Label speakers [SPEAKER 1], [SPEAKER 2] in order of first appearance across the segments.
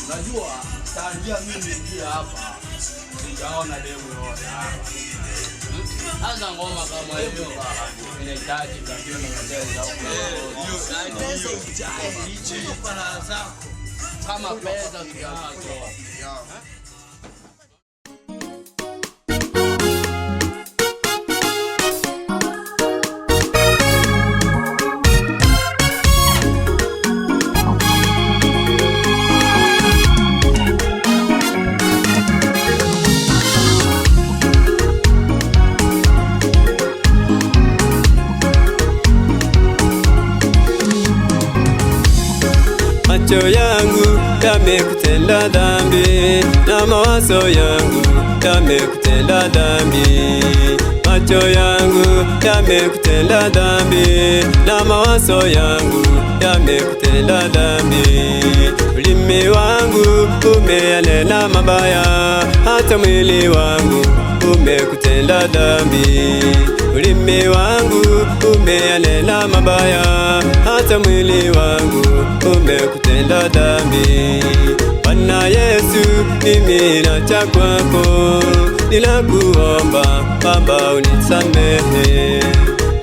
[SPEAKER 1] Unajua tangia mimi ndio hapa sijaona demu yote hapa.
[SPEAKER 2] Hasa ngoma kama hiyo inahitaji kabisa na mchezo hiyo para zako kama pesa tunazo.
[SPEAKER 3] Macho yangu yamekutenda dhambi na mawazo yangu yamekutenda dhambi. Macho yangu yamekutenda dhambi na mawazo yangu yamekutenda dhambi. Ulimi wangu umeyanena mabaya, hata mwili wangu umekutenda dhambi. Ulimi wangu umeyanena mabaya, hata mwili wangu umekutenda dhambi. Bwana Yesu, mimi naja kwako, ninakuomba Baba unisamehe.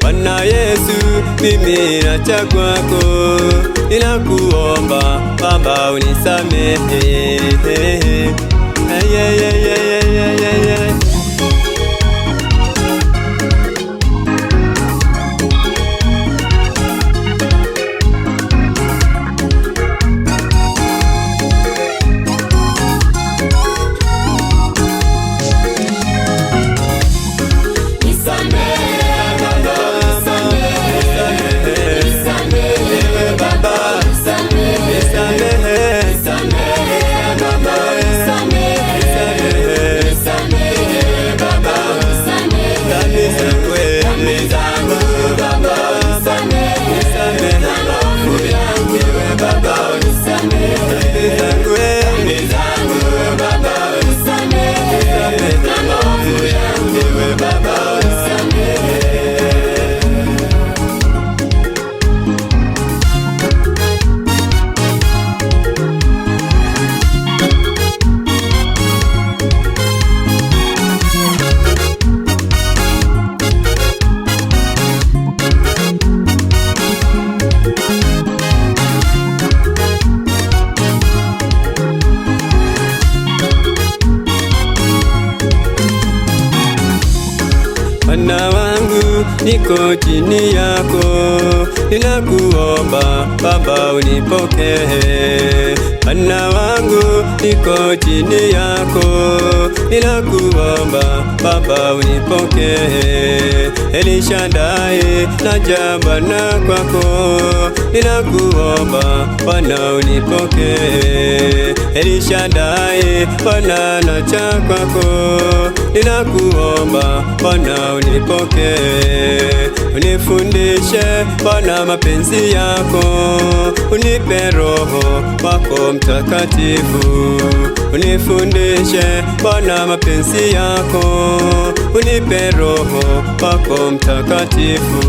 [SPEAKER 3] Bwana Yesu, mimi naja kwako, ninakuomba Baba unisamehe. Bwana wangu niko chini yako, ninakuomba Baba unipokee. Bwana wangu niko chini yako, ninakuomba Baba unipokee. Elishadai naja Bwana kwako, ninakuomba Bwana unipokee. Elishadai Bwana naja kwako, ninakuomba Bwana unipokee. Unifundishe Bwana mapenzi yako, unipe Roho wako Mtakatifu. Unifundishe Bwana mapenzi yako, unipe Roho wako Mtakatifu.